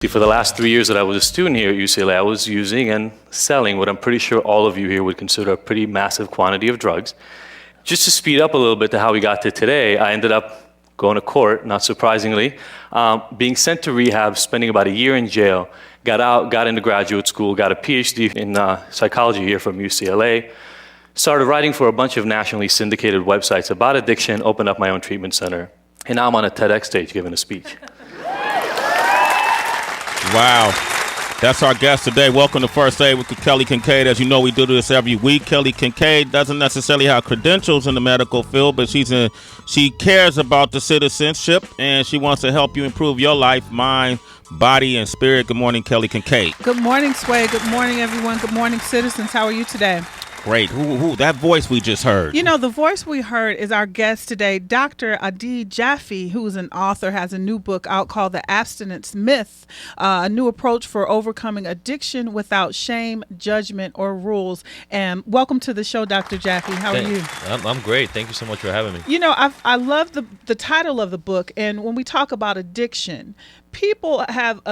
See, for the last 3 years that I was a student here at UCLA, I was using and selling what I'm pretty sure all of you here would consider a pretty massive quantity of drugs. Just to speed up a little bit to how we got to today, I ended up going to court, not surprisingly, being sent to rehab, spending about a year in jail, got out, got into graduate school, got a Ph.D. in psychology here from UCLA, started writing for a bunch of nationally syndicated websites about addiction, opened up my own treatment center, and now I'm on a TEDx stage giving a speech. Wow. That's our guest today. Welcome to First Aid with Kelly Kinkaid. As you know, we do this every week. Kelly Kinkaid doesn't necessarily have credentials in the medical field, but she cares about the citizenship, and she wants to help you improve your life, mind, body, and spirit. Good morning, Kelly Kinkaid. Good morning, Sway. Good morning, everyone. Good morning, citizens. How are you today? Great. Who? That voice we just heard. You know, the voice we heard is our guest today, Dr. Jaffe, who's an author, has a new book out called The Abstinence Myth, a new approach for overcoming addiction without shame, judgment, or rules. And welcome to the show, Dr. Jaffe. How are you? I'm great. Thank you so much for having me. You know, I love the title of the book. And when we talk about addiction, people have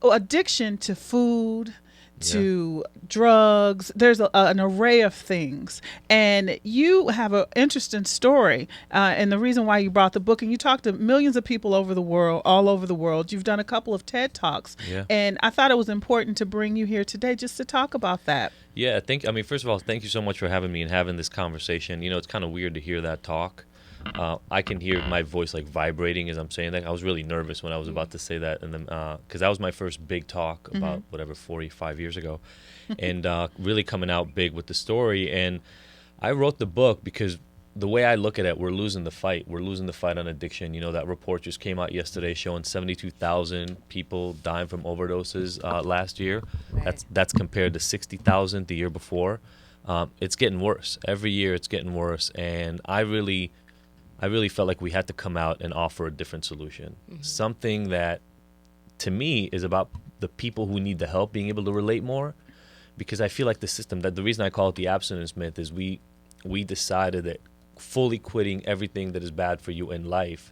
addiction to food, to drugs. There's an array of things. And you have an interesting story. And the reason why you brought the book, and you talked to millions of people over the world, all over the world. You've done a couple of TED Talks. Yeah. And I thought it was important to bring you here today just to talk about that. Yeah, first of all, thank you so much for having me and having this conversation. You know, it's kind of weird to hear that talk. I can hear my voice like vibrating as I'm saying that. I was really nervous when I was about to say that, and then because that was my first big talk about 45 years ago, and really coming out big with the story. And I wrote the book because the way I look at it, we're losing the fight. We're losing the fight on addiction. You know, that report just came out yesterday showing 72,000 people dying from overdoses last year. That's compared to 60,000 the year before. It's getting worse every year. It's getting worse, and I really felt like we had to come out and offer a different solution. Something that, to me, is about the people who need the help being able to relate more. Because I feel like the system, that the reason I call it the abstinence myth is we decided that fully quitting everything that is bad for you in life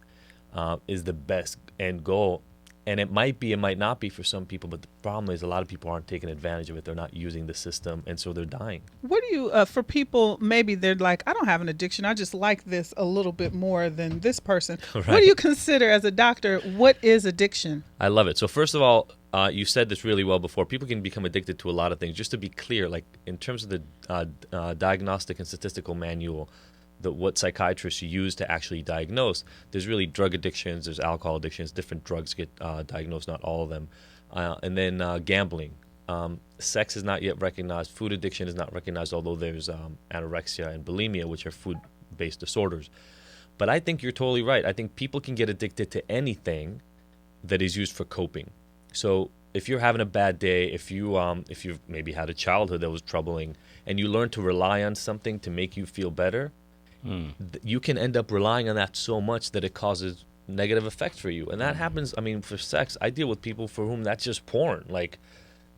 is the best end goal. And it might be, it might not be for some people, but the problem is a lot of people aren't taking advantage of it. They're not using the system, and so they're dying. What do you, for people, maybe they're like, I don't have an addiction. I just like this a little bit more than this person. Right. What do you consider as a doctor? What is addiction? I love it. So first of all, you said this really well before. People can become addicted to a lot of things. Just to be clear, like in terms of the Diagnostic and Statistical Manual, what psychiatrists use to actually diagnose, there's really drug addictions, there's alcohol addictions, different drugs get diagnosed, not all of them. And then gambling. Sex is not yet recognized. Food addiction is not recognized, although there's anorexia and bulimia, which are food-based disorders. But I think you're totally right. I think people can get addicted to anything that is used for coping. So if you're having a bad day, if you've maybe had a childhood that was troubling, and you learn to rely on something to make you feel better, you can end up relying on that so much that it causes negative effects for you. And that happens, for sex, I deal with people for whom that's just porn. Like,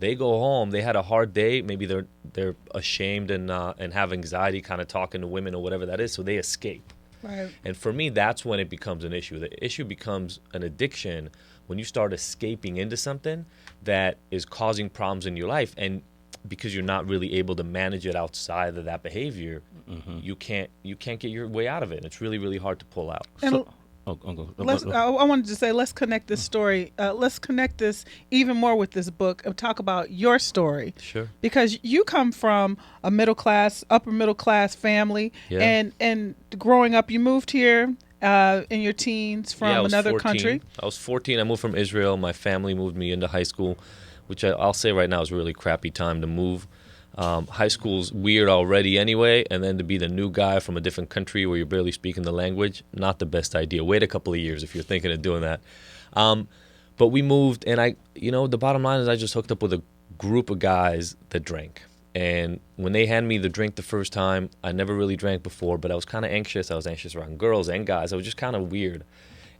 they go home, they had a hard day, maybe they're ashamed and have anxiety kind of talking to women or whatever that is, so they escape. Right. And for me, that's when it becomes an issue. The issue becomes an addiction when you start escaping into something that is causing problems in your life, and because you're not really able to manage it outside of that behavior, you can't get your way out of it. And it's really, really hard to pull out. And I wanted to say, let's connect this story. Let's connect this even more with this book and talk about your story. Sure. Because you come from a upper middle class family, and growing up, you moved here in your teens from another 14. country. I was 14. I moved from Israel. My family moved me into high school, which I'll say right now is a really crappy time to move. High school's weird already anyway, and then to be the new guy from a different country where you're barely speaking the language, not the best idea. Wait a couple of years if you're thinking of doing that. But we moved, and the bottom line is I just hooked up with a group of guys that drank. And when they handed me the drink the first time, I never really drank before, but I was kind of anxious. I was anxious around girls and guys. I was just kind of weird.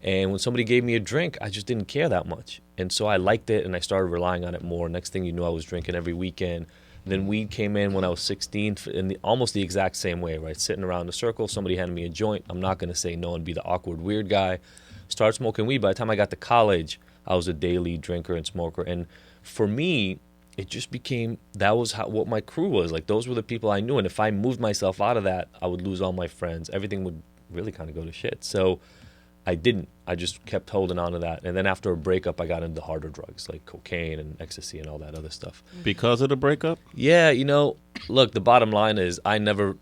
And when somebody gave me a drink, I just didn't care that much. And so I liked it, and I started relying on it more. Next thing you knew, I was drinking every weekend. Then weed came in when I was 16 in almost the exact same way, right? Sitting around in a circle, somebody handed me a joint. I'm not going to say no and be the awkward, weird guy. Started smoking weed. By the time I got to college, I was a daily drinker and smoker. And for me, it just became, that was what my crew was. Like, those were the people I knew. And if I moved myself out of that, I would lose all my friends. Everything would really kind of go to shit. So I didn't. I just kept holding on to that. And then after a breakup, I got into harder drugs like cocaine and ecstasy and all that other stuff. Because of the breakup? Yeah, look, the bottom line is I never,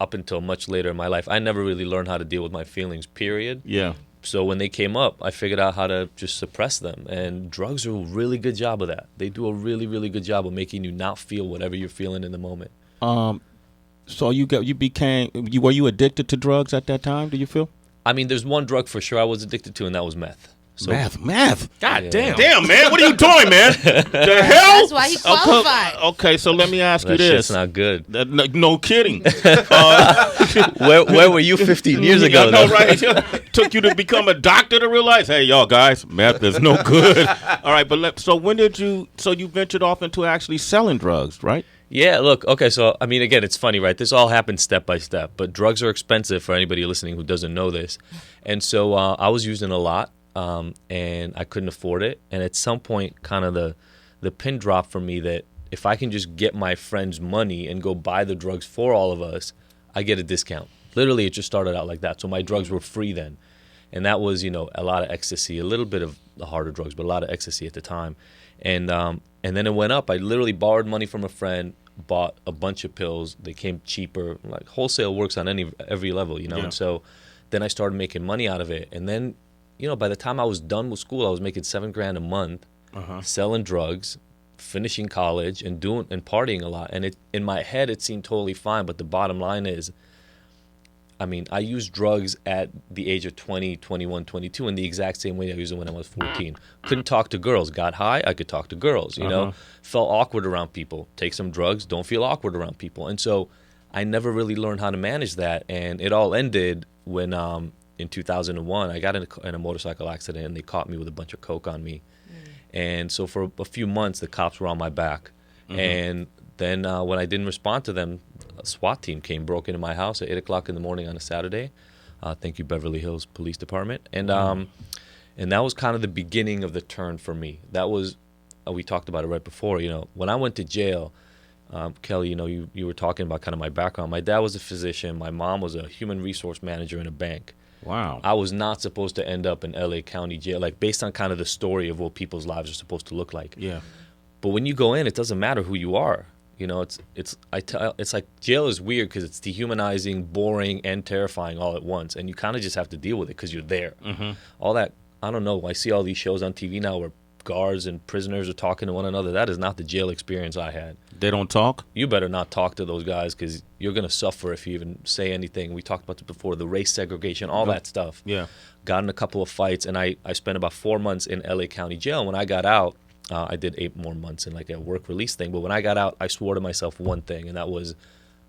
up until much later in my life, I never really learned how to deal with my feelings, period. Yeah. So when they came up, I figured out how to just suppress them. And drugs are a really good job of that. They do a really, really good job of making you not feel whatever you're feeling in the moment. So were you addicted to drugs at that time, do you feel? I mean, there's one drug for sure I was addicted to, and that was meth. So, Meth. God damn. Damn, man. What are you doing, man? The hell? That's why he qualified. Okay, so let me ask you that this. shit's not good. No kidding. Where were you 15 years ago? I know, though? right? Took you to become a doctor to realize, hey, y'all guys, meth is no good. All right, but so when did you ventured off into actually selling drugs, right? Yeah, look, okay, so, I mean, again, it's funny, right? This all happened step by step, but drugs are expensive for anybody listening who doesn't know this. And so I was using a lot, and I couldn't afford it. And at some point, kind of the pin dropped for me that if I can just get my friends money and go buy the drugs for all of us, I get a discount. Literally, it just started out like that. So my drugs were free then. And that was, a lot of ecstasy, a little bit of the harder drugs, but a lot of ecstasy at the time. And then it went up. I literally borrowed money from a friend, bought a bunch of pills. They came cheaper. Like, wholesale works on every level, Yeah. And so then I started making money out of it. And then, by the time I was done with school, I was making $7,000 a month, selling drugs, finishing college, and partying a lot. And in my head, it seemed totally fine. But the bottom line is, I mean, I used drugs at the age of 20, 21, 22 in the exact same way I used it when I was 14. Couldn't talk to girls. Got high, I could talk to girls, Felt awkward around people. Take some drugs, don't feel awkward around people. And so I never really learned how to manage that. And it all ended when in 2001, I got in a motorcycle accident and they caught me with a bunch of coke on me. And so for a few months, the cops were on my back. And then when I didn't respond to them, a SWAT team broke into my house at 8 o'clock in the morning on a Saturday. Thank you, Beverly Hills Police Department. And that was kind of the beginning of the turn for me. That was, we talked about it right before, when I went to jail, Kelly, you were talking about kind of my background. My dad was a physician. My mom was a human resource manager in a bank. Wow. I was not supposed to end up in LA County jail, like based on kind of the story of what people's lives are supposed to look like. Yeah. But when you go in, it doesn't matter who you are. It's like jail is weird because it's dehumanizing, boring, and terrifying all at once, and you kind of just have to deal with it because you're there. All that, I don't know. I see all these shows on TV now where guards and prisoners are talking to one another. That is not the jail experience I had. They don't talk? You better not talk to those guys because you're going to suffer if you even say anything. We talked about this before, the race segregation, all that stuff. Yeah. Got in a couple of fights, and I spent about 4 months in LA County jail. And when I got out, I did 8 more months in like a work release thing. But when I got out, I swore to myself one thing, and that was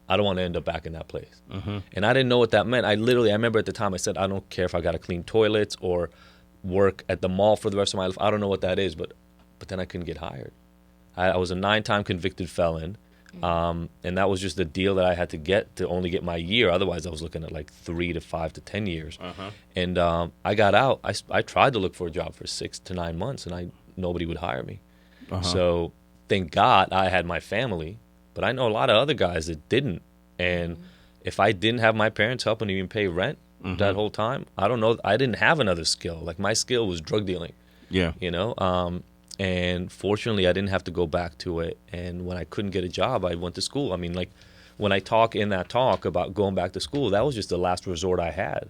I don't want to end up back in that place. And I didn't know what that meant. I remember at the time I said, I don't care if I got to clean toilets or work at the mall for the rest of my life. I don't know what that is, but then I couldn't get hired. I was a 9-time convicted felon, and that was just the deal that I had to get to only get my year. Otherwise, I was looking at like 3 to 5 to 10 years. And I got out. I tried to look for a job for 6 to 9 months, and nobody would hire me. So thank God I had my family, but I know a lot of other guys that didn't. And if I didn't have my parents helping me even pay rent that whole time, I don't know. I didn't have another skill. Like my skill was drug dealing. Yeah. And fortunately, I didn't have to go back to it. And when I couldn't get a job, I went to school. I mean, like when I talk in that talk about going back to school, that was just the last resort I had.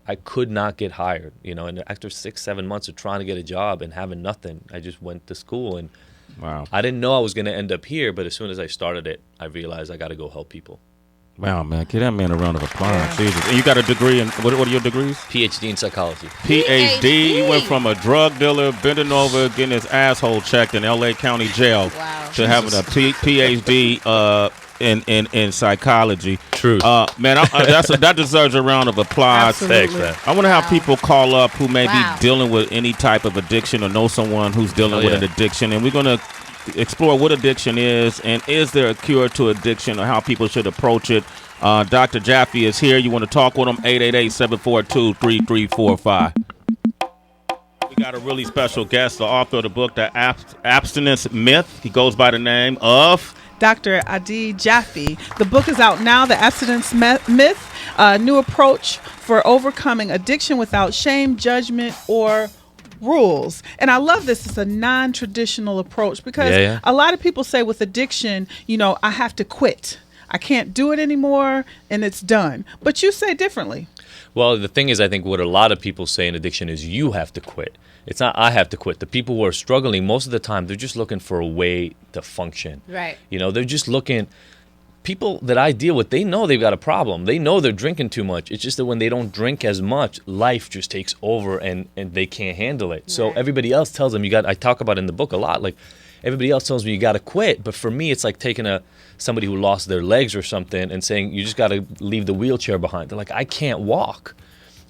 I could not get hired, and after 6-7 months of trying to get a job and having nothing, I just went to school. And wow, I didn't know I was going to end up here, but as soon as I started it, I realized I got to go help people. Wow, man. Give that man a round of applause. Jesus. And you got a degree in, what are your degrees? Ph.D. in psychology. Ph.D. You went from a drug dealer bending over, getting his asshole checked in L.A. County jail to having a Ph.D. in psychology. True. Man, that deserves a round of applause. Thanks, man. I want to have people call up who may be dealing with any type of addiction or know someone who's dealing with an addiction. And we're going to explore what addiction is and is there a cure to addiction or how people should approach it. Dr. Jaffe is here. You want to talk with him? 888-742-3345. We got a really special guest, the author of the book, The Abstinence Myth. He goes by the name of Dr. Adi Jaffe. The book is out now, The Abstinence Myth, a new approach for overcoming addiction without shame, judgment, or rules. And I love this. It's a non-traditional approach because a lot of people say with addiction, I have to quit. I can't do it anymore and it's done. But you say differently. Well, the thing is, I think what a lot of people say in addiction is you have to quit. It's not I have to quit. The people who are struggling, most of the time, they're just looking for a way to function. Right. They're just looking. People that I deal with, they know they've got a problem. They know they're drinking too much. It's just that when they don't drink as much, life just takes over and they can't handle it. So everybody else tells them, I talk about it in the book a lot, like everybody else tells me you got to quit. But for me, it's like taking somebody who lost their legs or something and saying, you just got to leave the wheelchair behind. They're like, I can't walk.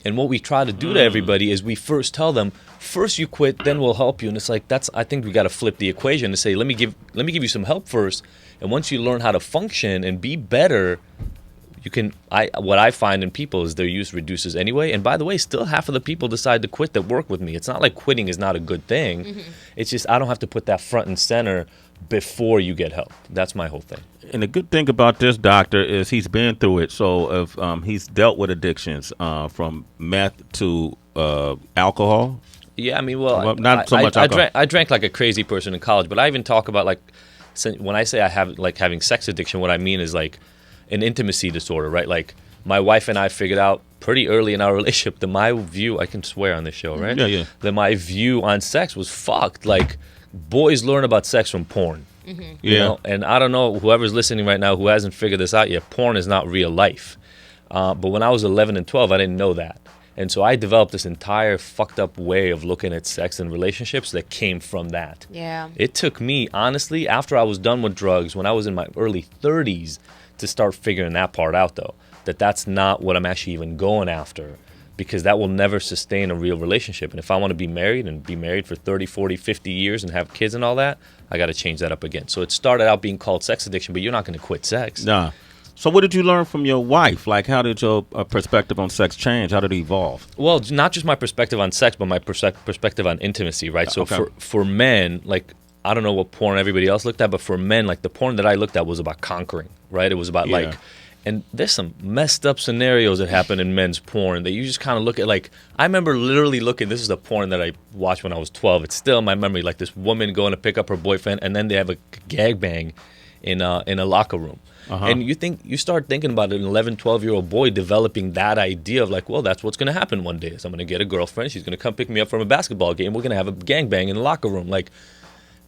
And what we try to do to everybody is we first tell them, first you quit, then we'll help you. And it's like, I think we got to flip the equation to say, let me give you some help first. And once you learn how to function and be better, what I find in people is their use reduces anyway. And by the way, still half of the people decide to quit that work with me. It's not like quitting is not a good thing. Mm-hmm. It's just I don't have to put that front and center before you get help. That's my whole thing. And the good thing about this doctor is he's been through it. So if he's dealt with addictions from meth to alcohol. Yeah, I mean, not so much alcohol. I drank like a crazy person in college, but I even talk about when I say I have like having sex addiction, what I mean is like an intimacy disorder, right? Like my wife and I figured out pretty early in our relationship that my view, I can swear on this show, right? Yeah. That my view on sex was fucked. Like boys learn about sex from porn. Mm-hmm. You know? And I don't know, whoever's listening right now who hasn't figured this out yet, porn is not real life. But when I was 11 and 12, I didn't know that. And so I developed this entire fucked up way of looking at sex and relationships that came from that. Yeah. It took me, honestly, after I was done with drugs, when I was in my early 30s, to start figuring that part out, though. That's not what I'm actually even going after, because that will never sustain a real relationship. And if I want to be married and be married for 30, 40, 50 years and have kids and all that, I got to change that up again. So it started out being called sex addiction, but you're not going to quit sex. Nah. So what did you learn from your wife? Like, how did your perspective on sex change? How did it evolve? Well, not just my perspective on sex, but my perspective on intimacy, right? So for men, like, I don't know what porn everybody else looked at, but for men, like, the porn that I looked at was about conquering, right? It was about, like, and there's some messed up scenarios that happen in men's porn that you just kind of look at, like, I remember literally looking, this is the porn that I watched when I was 12. It's still in my memory, like this woman going to pick up her boyfriend, and then they have a gag bang in a locker room. Uh-huh. And you start thinking about an 11, 12-year-old boy developing that idea of like, well, that's what's going to happen one day. Is I'm going to get a girlfriend. She's going to come pick me up from a basketball game. We're going to have a gangbang in the locker room. Like,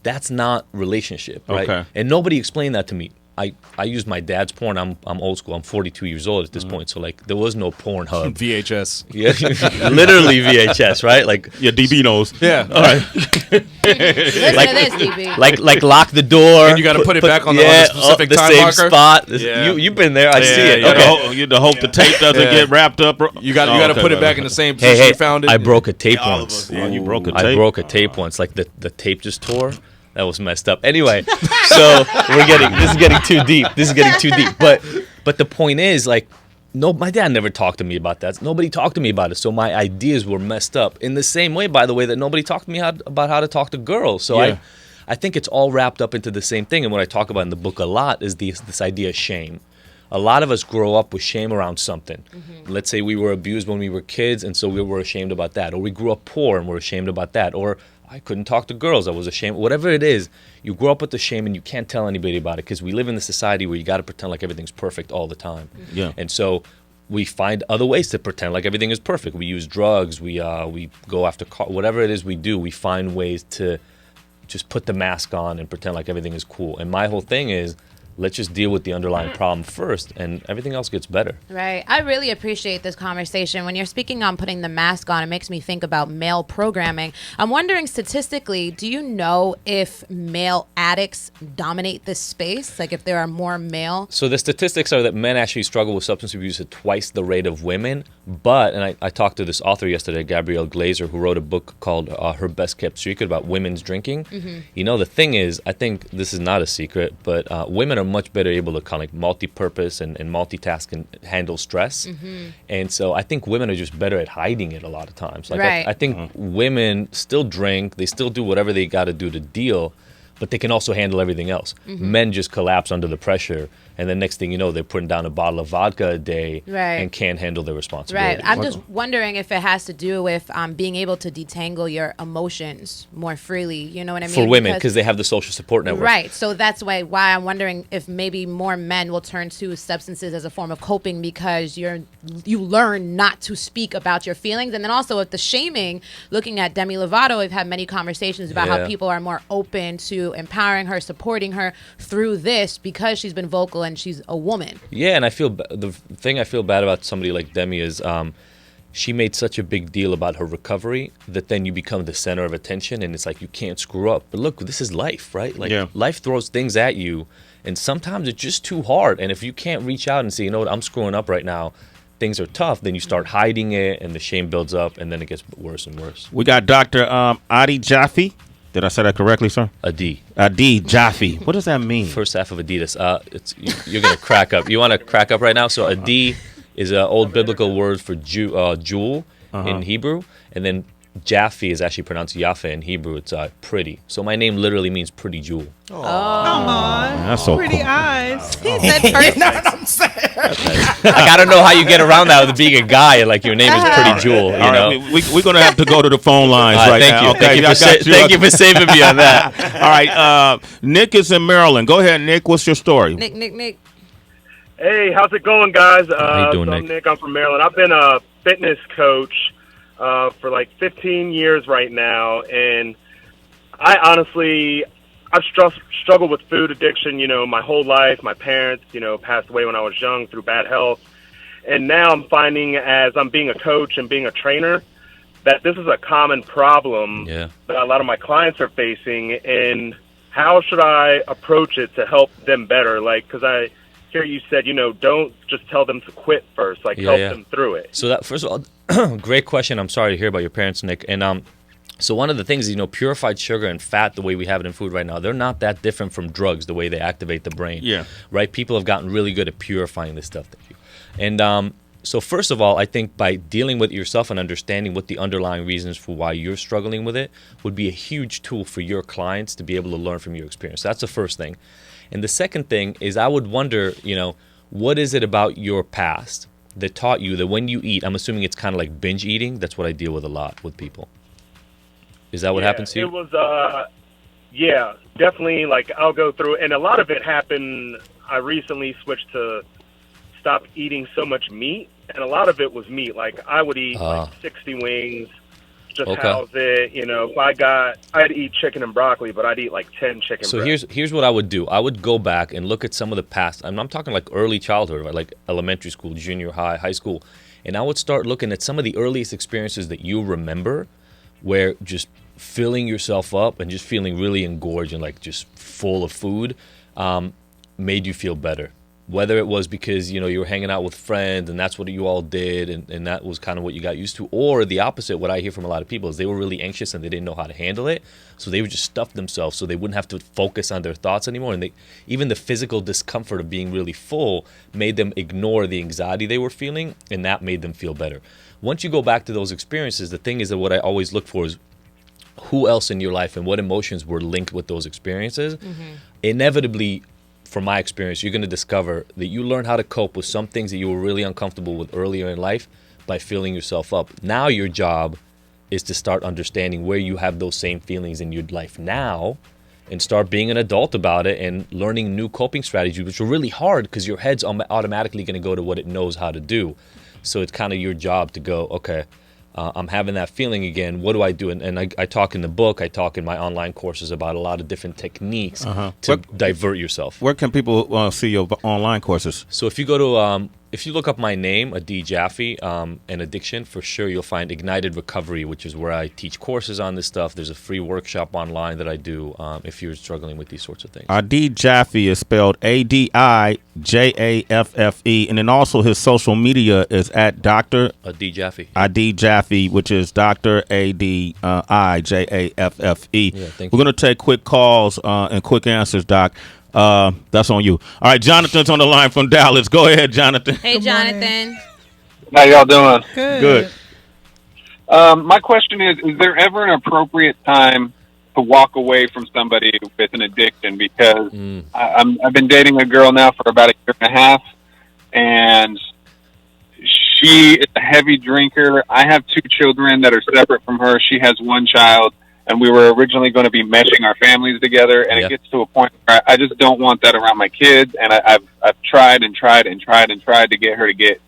that's not relationship, right? Okay. And nobody explained that to me. I used my dad's porn. I'm old school. I'm 42 years old at this point. So, like, there was no Pornhub. VHS. Yeah, literally VHS, right? Like, yeah, DB knows. Yeah. All right. Listen to this, DB. Like lock the door. And you got to put it back on the specific the time same marker. Spot. You've been there. I see it. You to hope the tape doesn't get wrapped up. You got to put it back in the same position you found it. I broke a tape once. You broke a tape? I broke a tape once. Like, the tape just tore. That was messed up. Anyway, so this is getting too deep. But the point is, like, no, my dad never talked to me about that. Nobody talked to me about it. So my ideas were messed up. In the same way, by the way, that nobody talked to me about how to talk to girls. So I think it's all wrapped up into the same thing. And what I talk about in the book a lot is this idea of shame. A lot of us grow up with shame around something. Mm-hmm. Let's say we were abused when we were kids, and so we were ashamed about that. Or we grew up poor and we're ashamed about that. Or I couldn't talk to girls. I was ashamed. Whatever it is, you grow up with the shame and you can't tell anybody about it because we live in a society where you got to pretend like everything's perfect all the time. Mm-hmm. Yeah. And so we find other ways to pretend like everything is perfect. We use drugs. We go after whatever it is we do. We find ways to just put the mask on and pretend like everything is cool. And my whole thing is, let's just deal with the underlying problem first, and everything else gets better. Right. I really appreciate this conversation. When you're speaking on putting the mask on, it makes me think about male programming. I'm wondering, statistically, do you know if male addicts dominate this space? Like, if there are more male? So the statistics are that men actually struggle with substance abuse at twice the rate of women. But, and I talked to this author yesterday, Gabrielle Glazer, who wrote a book called Her Best Kept Secret about women's drinking. Mm-hmm. You know, the thing is, I think this is not a secret, but women are are much better able to kind of like multi-purpose and multitask and handle stress. And so I think women are just better at hiding it a lot of times. Like Right. I think women still drink, they still do whatever they got to do to deal, but they can also handle everything else. Men just collapse under the pressure, and then next thing you know, they're putting down a bottle of vodka a day Right. and can't handle their responsibilities. Right. I'm just wondering if it has to do with being able to detangle your emotions more freely. You know what I mean? For women, because they have the social support network. Right. So that's why I'm wondering if maybe more men will turn to substances as a form of coping because you learn not to speak about your feelings. And then also with the shaming, looking at Demi Lovato, we've had many conversations about how people are more open to empowering her, supporting her through this because she's been vocal and she's a woman. Yeah, and the thing I feel bad about somebody like Demi is she made such a big deal about her recovery that then you become the center of attention, and it's like you can't screw up. But look, this is life, right? Like life throws things at you, and sometimes it's just too hard. And if you can't reach out and say, you know what, I'm screwing up right now, things are tough, then you start hiding it, and the shame builds up, and then it gets worse and worse. We got Dr. Adi Jaffe. Did I say that correctly, sir? Adi Jaffe. What does that mean? First half of Adidas. You're gonna crack up. You want to crack up right now? So Adi is an old biblical word for jewel in Hebrew, and then Jaffe is actually pronounced Jaffe in Hebrew. It's pretty. So my name literally means pretty jewel. Come on. That's so Pretty cool. eyes. He said perfect. Like, I don't know how you get around that with being a guy and like your name is Pretty Jewel. You All know. right, we're going to have to go to the phone lines right Thank now. you. Okay, Thank you for saving me on that. All right, Nick is in Maryland. Go ahead, Nick. What's your story? Nick. Hey, how's it going, guys? How you doing, I'm Nick? Nick. I'm from Maryland. I've been a fitness coach for like 15 years right now, and I've struggled with food addiction, my whole life. My parents, passed away when I was young through bad health, and now I'm finding as I'm being a coach and being a trainer that this is a common problem that a lot of my clients are facing, and how should I approach it to help them better? Like, because I hear you said, don't just tell them to quit first, help them through it. So that, first of all, great question. I'm sorry to hear about your parents, Nick. And so one of the things is, purified sugar and fat, the way we have it in food right now, they're not that different from drugs, the way they activate the brain. Yeah. Right? People have gotten really good at purifying this stuff. Thank you. And so first of all, I think by dealing with yourself and understanding what the underlying reasons for why you're struggling with it would be a huge tool for your clients to be able to learn from your experience. That's the first thing. And the second thing is I would wonder, what is it about your past that taught you that when you eat, I'm assuming it's kind of like binge eating. That's what I deal with a lot with people. Is that what happens to you? It was, definitely. Like, I'll go through, and a lot of it happened. I recently switched to stop eating so much meat, and a lot of it was meat. Like, I would eat 60 wings, just house it. If I'd eat chicken and broccoli, but I'd eat like 10 chicken breasts. So here's what I would do. I would go back and look at some of the past. I'm talking like early childhood, right? Like elementary school, junior high, high school. And I would start looking at some of the earliest experiences that you remember where just filling yourself up and just feeling really engorged and like just full of food made you feel better. Whether it was because, you were hanging out with friends and that's what you all did and that was kind of what you got used to, or the opposite, what I hear from a lot of people is they were really anxious and they didn't know how to handle it, so they would just stuff themselves so they wouldn't have to focus on their thoughts anymore, and even the physical discomfort of being really full made them ignore the anxiety they were feeling, and that made them feel better. Once you go back to those experiences, the thing is that what I always look for is who else in your life and what emotions were linked with those experiences. Inevitably, from my experience, you're going to discover that you learn how to cope with some things that you were really uncomfortable with earlier in life by filling yourself up. Now your job is to start understanding where you have those same feelings in your life now and start being an adult about it and learning new coping strategies, which are really hard because your head's automatically going to go to what it knows how to do. So it's kind of your job to go, okay, I'm having that feeling again. What do I do? And I talk in the book, I talk in my online courses about a lot of different techniques to divert yourself. Where can people see your online courses? So if you go to, if you look up my name, Adi Jaffe, and addiction, for sure you'll find Ignited Recovery, which is where I teach courses on this stuff. There's a free workshop online that I do if you're struggling with these sorts of things. Adi Jaffe is spelled Adijaffe, and then also his social media is at Dr. Adi Jaffe. Adi Jaffe, which is Dr. Adijaffe. Yeah, thank you. We're going to take quick calls and quick answers, Doc. that's on you. All right, Jonathan's on the line from Dallas. Go ahead, Jonathan. Hey, Jonathan. How y'all doing? Good. My question is there ever an appropriate time to walk away from somebody with an addiction? Because I've been dating a girl now for about a year and a half, and she is a heavy drinker. I have 2 children that are separate from her. She has 1 child, and we were originally going to be meshing our families together, and it gets to a point where I just don't want that around my kids, and I've tried to get her to get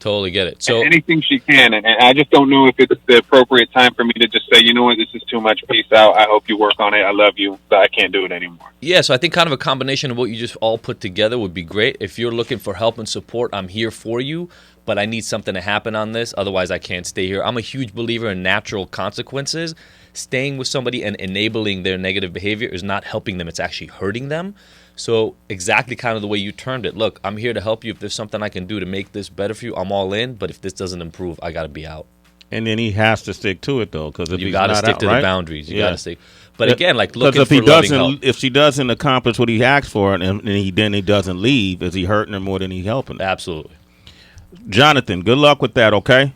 Totally get it. So anything she can, and I just don't know if it's the appropriate time for me to just say, you know what, this is too much. Peace out. I hope you work on it. I love you, but I can't do it anymore. yeah, so I think kind of a combination of what you just all put together would be great. If you're looking for help and support, I'm here for you, but I need something to happen on this. Otherwise, I can't stay here. I'm a huge believer in natural consequences. Staying with somebody and enabling their negative behavior is not helping them. It's actually hurting them. So exactly kind of the way you termed it. Look, I'm here to help you. If there's something I can do to make this better for you, I'm all in. But if this doesn't improve, I got to be out. And then he has to stick to it, though, because if You he's got to not stick out, to right? the boundaries. You Yeah. got to stick. But again, like looking if for he loving doesn't, help. if she doesn't accomplish what he asked for, and he doesn't leave, is he hurting her more than he helping her? Absolutely. Jonathan, good luck with that. Okay.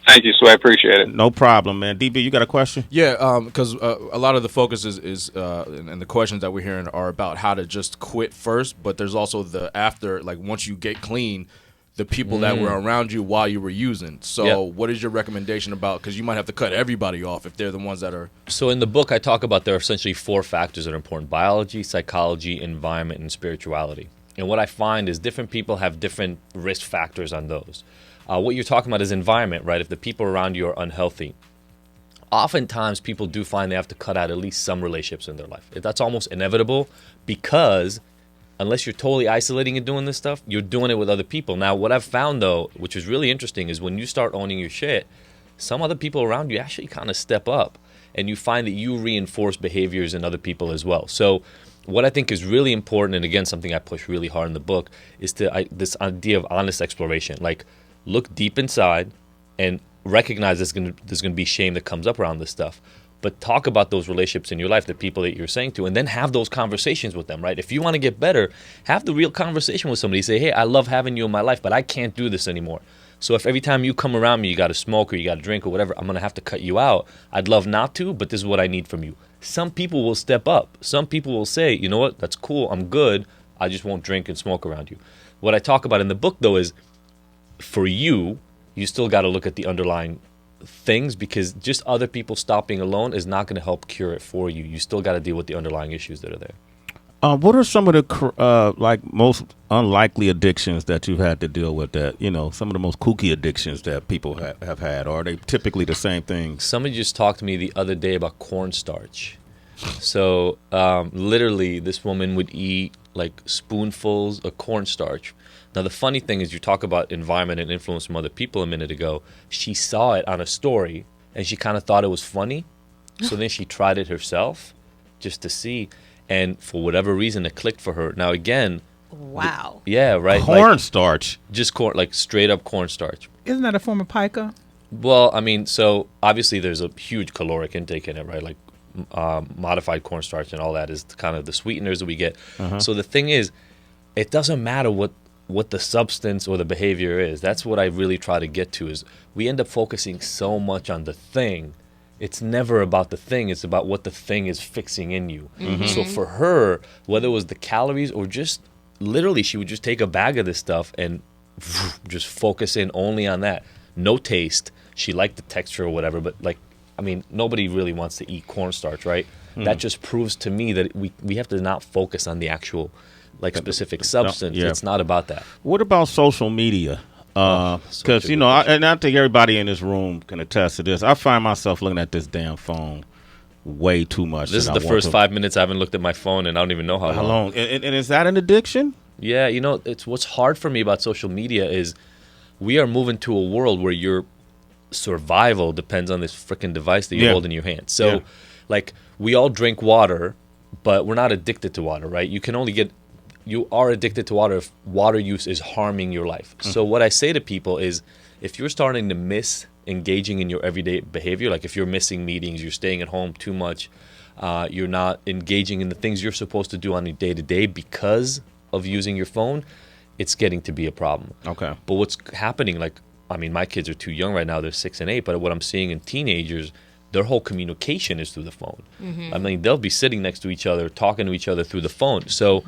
Thank you, so I appreciate it. No problem, man. DB, you got a question? Yeah, because a lot of the focus is and the questions that we're hearing are about how to just quit first, but there's also the after, like once you get clean, the people that were around you while you were using. So what is your recommendation about, because you might have to cut everybody off if they're the ones that are. So in the book, I talk about there are essentially 4 factors that are important: biology, psychology, environment, and spirituality. And what I find is different people have different risk factors on those. What you're talking about is environment, right? If the people around you are unhealthy, oftentimes people do find they have to cut out at least some relationships in their life. That's almost inevitable, because unless you're totally isolating and doing this stuff, you're doing it with other people. Now, what I've found, though, which is really interesting, is when you start owning your shit, some other people around you actually kind of step up, and you find that you reinforce behaviors in other people as well. So what I think is really important, and again, something I push really hard in the book, is this idea of honest exploration. Like, look deep inside and recognize there's going to be shame that comes up around this stuff. But talk about those relationships in your life, the people that you're saying to, and then have those conversations with them, right? If you want to get better, have the real conversation with somebody. Say, hey, I love having you in my life, but I can't do this anymore. So if every time you come around me, you got to smoke or you got to drink or whatever, I'm going to have to cut you out. I'd love not to, but this is what I need from you. Some people will step up. Some people will say, you know what, that's cool, I'm good. I just won't drink and smoke around you. What I talk about in the book, though, is for you still got to look at the underlying things, because just other people stopping alone is not going to help cure it for you. You still got to deal with the underlying issues that are there. What are some of the most unlikely addictions that you've had to deal with? That some of the most kooky addictions that people have had, or are they typically the same things? Somebody just talked to me the other day about cornstarch. So literally, this woman would eat like spoonfuls of cornstarch. Now, the funny thing is, you talk about environment and influence from other people a minute ago. She saw it on a story, and she kind of thought it was funny. So then she tried it herself just to see. And for whatever reason, it clicked for her. Now, again. Wow. Yeah, right. Cornstarch. Just corn, like straight up cornstarch. Isn't that a form of pica? Well, I mean, so obviously there's a huge caloric intake in it, right? Like modified cornstarch and all that is kind of the sweeteners that we get. So the thing is, it doesn't matter what the substance or the behavior is. That's what I really try to get to, is we end up focusing so much on the thing. It's never about the thing. It's about what the thing is fixing in you. So for her, whether it was the calories or just literally, she would just take a bag of this stuff and just focus in only on that. No taste. She liked the texture or whatever, but nobody really wants to eat cornstarch, right? That just proves to me that we have to not focus on the actual specific substance. Yeah. It's not about that. What about social media? Because I think everybody in this room can attest to this. I find myself looking at this damn phone way too much. This is the first 5 minutes I haven't looked at my phone, and I don't even know how long. And is that an addiction? Yeah, it's what's hard for me about social media is we are moving to a world where your survival depends on this freaking device that you hold in your hand. So, we all drink water, but we're not addicted to water, right? You are addicted to water if water use is harming your life. So what I say to people is, if you're starting to miss engaging in your everyday behavior, like if you're missing meetings, you're staying at home too much, you're not engaging in the things you're supposed to do on a day-to-day because of using your phone, it's getting to be a problem. Okay. But what's happening, like, I mean, my kids are too young right now. They're 6 and 8. But what I'm seeing in teenagers, their whole communication is through the phone. I mean, they'll be sitting next to each other, talking to each other through the phone. So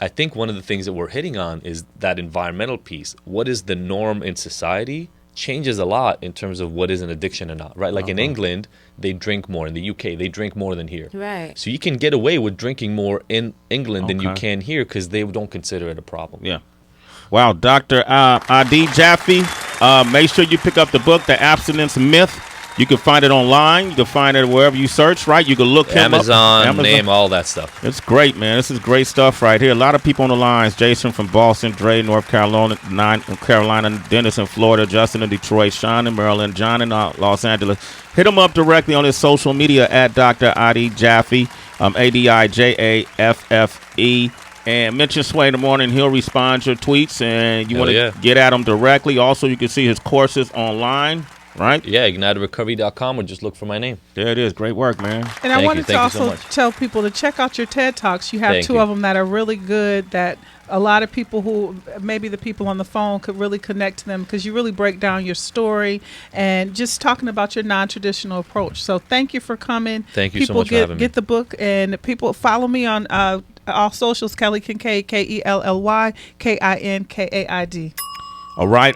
I think one of the things that we're hitting on is that environmental piece. What is the norm in society changes a lot in terms of what is an addiction or not, right? Like in England, they drink more. In the UK, they drink more than here. Right. So you can get away with drinking more in England than you can here because they don't consider it a problem. Yeah. Wow, Dr. Adi Jaffe, make sure you pick up the book, The Abstinence Myth. You can find it online. You can find it wherever you search, right? You can look him up. Amazon, name, all that stuff. It's great, man. This is great stuff right here. A lot of people on the lines. Jason from Boston, Dre, North Carolina, Dennis in Florida, Justin in Detroit, Sean in Maryland, John in Los Angeles. Hit him up directly on his social media at Dr. Adi Jaffe, Adijaffe. And mention Sway in the morning. He'll respond to your tweets, and you want to get at him directly. Also, you can see his courses online, right? Yeah, igniterecovery.com, or just look for my name. There it is. Great work, man. And I wanted to also tell people to check out your TED Talks. You have two of them that are really good, that a lot of people who, maybe the people on the phone, could really connect to them, because you really break down your story and just talking about your non-traditional approach. So thank you for coming. Thank you so much for having me. Get the book, and people follow me on all socials, Kelly Kinkaid, Kelly Kinkaid. All right.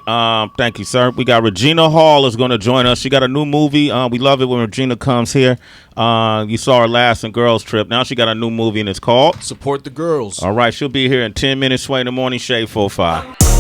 Thank you, sir. We got Regina Hall is going to join us. She got a new movie. We love it when Regina comes here. You saw her last in Girls Trip. Now she got a new movie, and it's called Support the Girls. All right. She'll be here in 10 minutes. Sway in the morning, Shade 45.